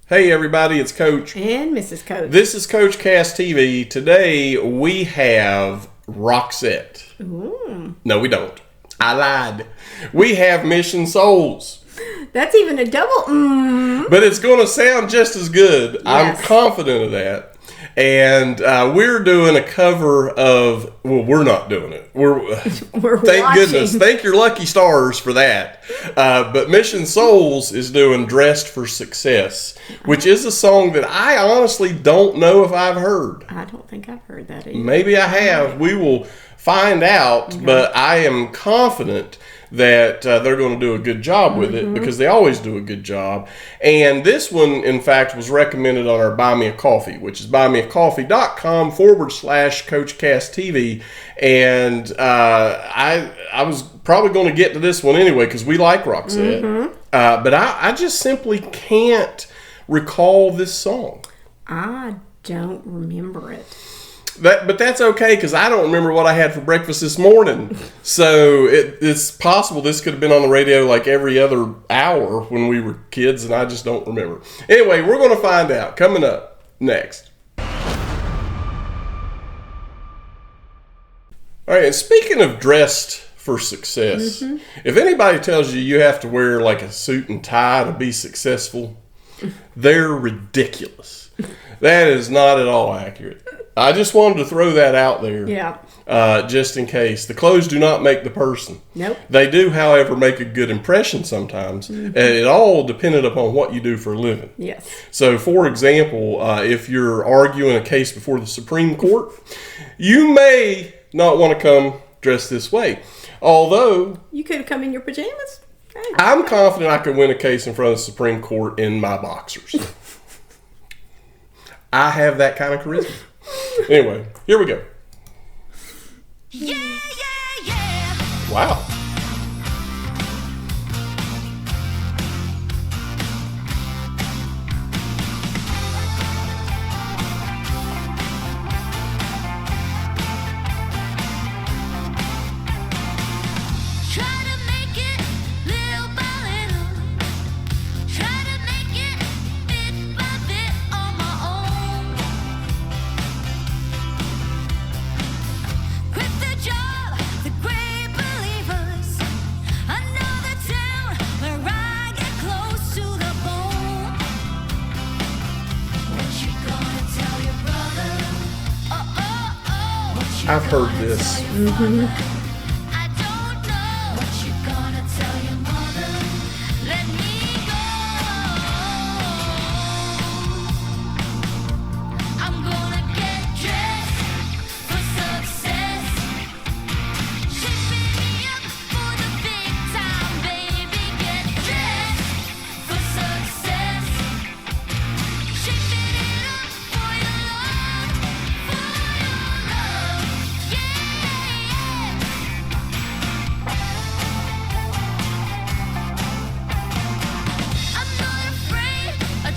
Hey everybody, it's Coach. And Mrs. Coach. This is CoachCastTV. Today we have Roxette. Ooh. No, we don't. I lied. We have Mission Souls. That's even a double But it's going to sound just as good. Yes. I'm confident of that. And we're doing a cover of, well, we're not doing it. We're thank watching. goodness. Thank your lucky stars for that. But Mission Souls is doing Dressed for Success, which is a song that I honestly don't know if I've heard. I don't think I've heard that either. Maybe I have. We will find out, but I am confident that they're going to do a good job with it because they always do a good job. And this one, in fact, was recommended on our Buy Me a Coffee, which is buymeacoffee.com/CoachCastTV. And I was probably going to get to this one anyway because we like Roxette. But I just simply can't recall this song. I don't remember it. But that's okay because I don't remember what I had for breakfast this morning. So it's possible this could have been on the radio like every other hour when we were kids, and I just don't remember. Anyway, we're going to find out coming up next. All right, and speaking of dressed for success, if anybody tells you you have to wear like a suit and tie to be successful, they're ridiculous. That is not at all accurate. I just wanted to throw that out there. Yeah. Just in case. The clothes do not make the person. Nope. They do, however, make a good impression sometimes. And it all depended upon what you do for a living. Yes. So, for example, if you're arguing a case before the Supreme Court, you may not want to come dressed this way. Although, You could have come in your pajamas. Hey. I'm confident I could win a case in front of the Supreme Court in my boxers. I have that kind of charisma. Anyway, here we go. Yeah, yeah, yeah. Wow. Try to make it little by little. Try to make it bit by bit on my own. Quit the job, the great believers. Another town where I get close to the bone. What you gonna tell your brother? Oh, oh, oh. What you I've heard gonna this. tell your father? I don't know. What you gonna tell your mother? Let me go. I'm gonna get dressed for success. Shaping me up for the big time, baby. Get dressed for success. Shaping it up for your love, yeah. I'm not afraid of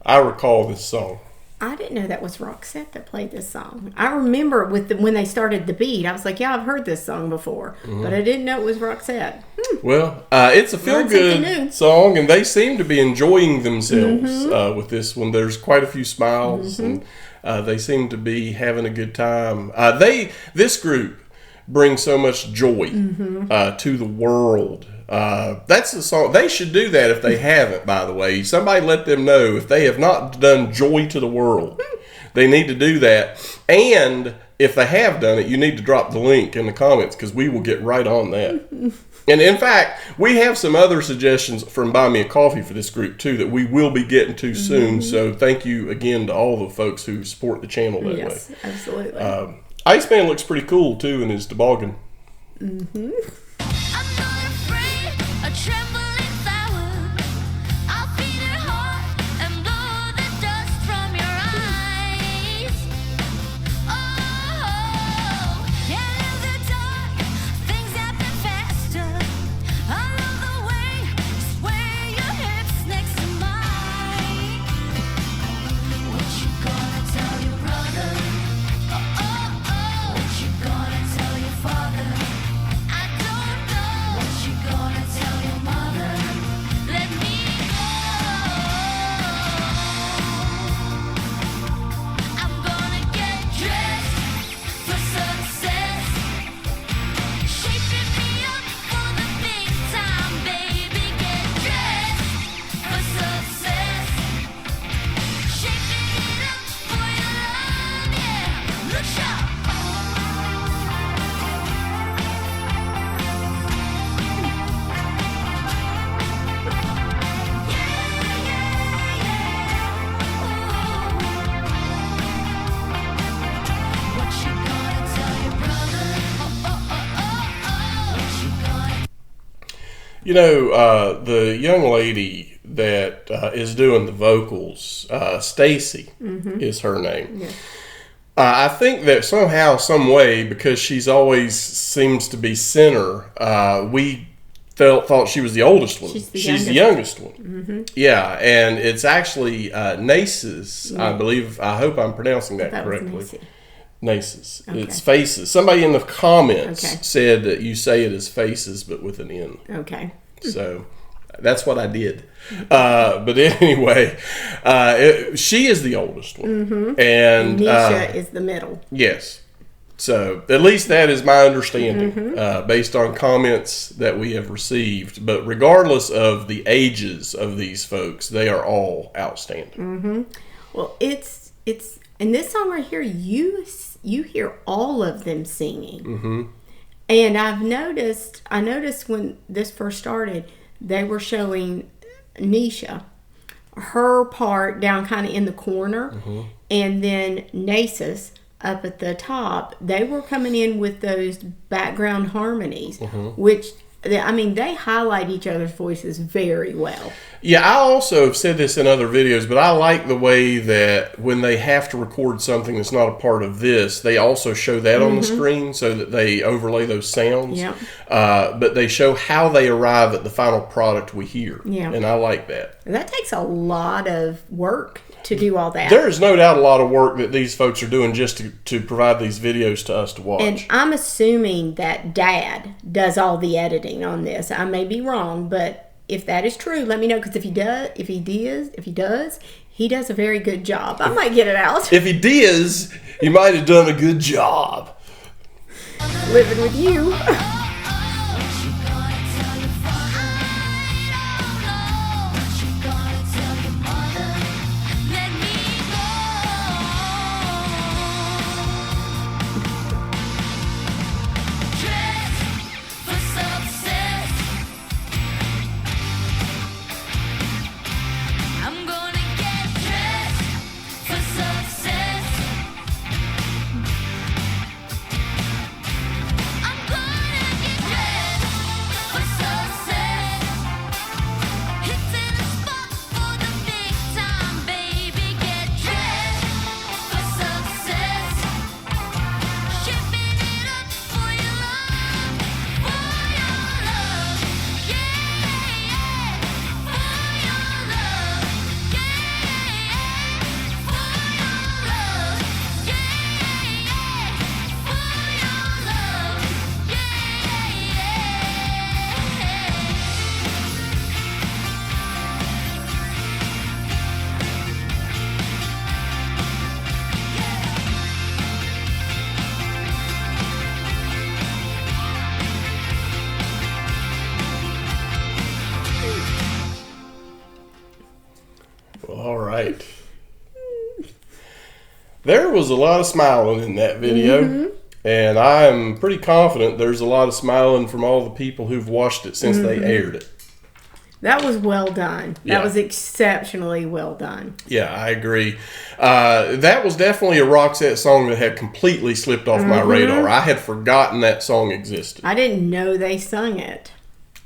I recall this song. I didn't know that was Roxette that played this song. I remember when they started the beat, I was like, yeah, I've heard this song before. But I didn't know it was Roxette. Well, it's a Learned something feel-good new. song, and they seem to be enjoying themselves with this one. There's quite a few smiles, and they seem to be having a good time. This group brings so much joy to the world. That's the song. They should do that if they haven't, by the way. Somebody let them know if they have not done Joy to the World. They need to do that. And if they have done it, you need to drop the link in the comments because we will get right on that. And in fact, we have some other suggestions from Buy Me a Coffee for this group too that we will be getting to soon. So thank you again to all the folks who support the channel that way. Yes, absolutely. Iceman looks pretty cool too in his toboggan. I'm not afraid of trembling flowers. I'll beat it hard and blow the dust from your eyes. Oh, yeah, in the dark, things happen faster. I love the way you sway your hips next to mine. What you gonna tell your brother? Oh, oh, oh. What you gonna tell your father? I don't The young lady that is doing the vocals, Stacy is her name. Yeah. I think that somehow, some way, because she's always seems to be center, we thought she was the oldest one. She's the youngest one. Mm-hmm. Yeah, and it's actually Naces, I believe. I hope I'm pronouncing that correctly. Naces. Okay. It's Faces. Somebody in the comments said that you say it as Faces, but with an N. Okay. So that's what I did. But anyway, she is the oldest one. And Nisha is the middle. Yes. So at least that is my understanding based on comments that we have received. But regardless of the ages of these folks, they are all outstanding. Well, it's in this song right here, you hear all of them singing. And I noticed when this first started, they were showing Nisha, her part down kind of in the corner, and then Nasus up at the top. They were coming in with those background harmonies, which, I mean, they highlight each other's voices very well. Yeah, I also have said this in other videos, but I like the way that when they have to record something that's not a part of this, they also show that on the screen so that they overlay those sounds. Yeah. But they show how they arrive at the final product we hear. Yeah. And I like that. And that takes a lot of work to do all that. There is no doubt a lot of work that these folks are doing just to provide these videos to us to watch. And I'm assuming that Dad does all the editing on this. I may be wrong, but if that is true, let me know, because if he does, he does a very good job. I might get it out. If he does, he might have done a good job. Living with you. All right. There was a lot of smiling in that video, and I'm pretty confident there's a lot of smiling from all the people who've watched it since they aired it. That was well done. That was exceptionally well done. Yeah, I agree. That was definitely a Roxette song that had completely slipped off my radar. I had forgotten that song existed. I didn't know they sung it.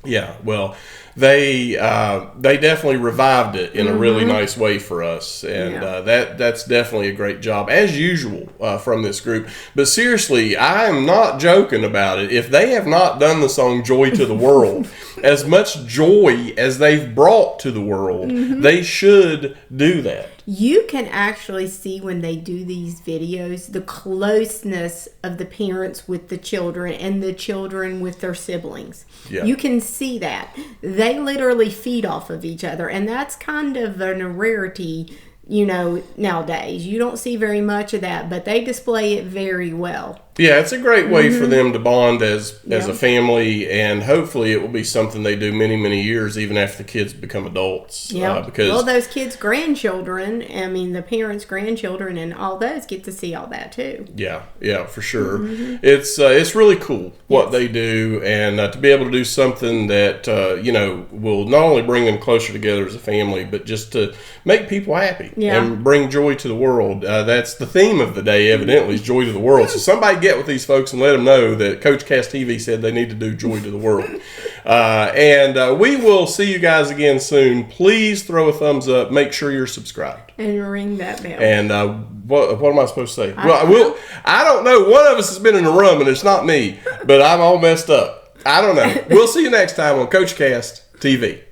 Yeah, well, they definitely revived it in a really nice way for us, and that's definitely a great job, as usual, from this group. But seriously, I am not joking about it. If they have not done the song Joy to the World, as much joy as they've brought to the world, they should do that. You can actually see when they do these videos the closeness of the parents with the children and the children with their siblings. Yeah. You can see that. They literally feed off of each other, and that's kind of a rarity, you know, nowadays. You don't see very much of that, but they display it very well. Yeah, it's a great way for them to bond as a family, and hopefully it will be something they do many, many years, even after the kids become adults. Yeah, well, those kids' grandchildren, I mean, the parents' grandchildren and all those get to see all that too. Yeah, for sure. It's really cool what they do, and to be able to do something that, will not only bring them closer together as a family, but just to make people happy and bring joy to the world. That's the theme of the day, evidently, is joy to the world. So somebody get with these folks and let them know that CoachCastTV said they need to do joy to the world. And we will see you guys again soon. Please throw a thumbs up. Make sure you're subscribed. And ring that bell. And what am I supposed to say? I don't know. One of us has been in the room, and it's not me. But I'm all messed up. I don't know. We'll see you next time on CoachCast TV.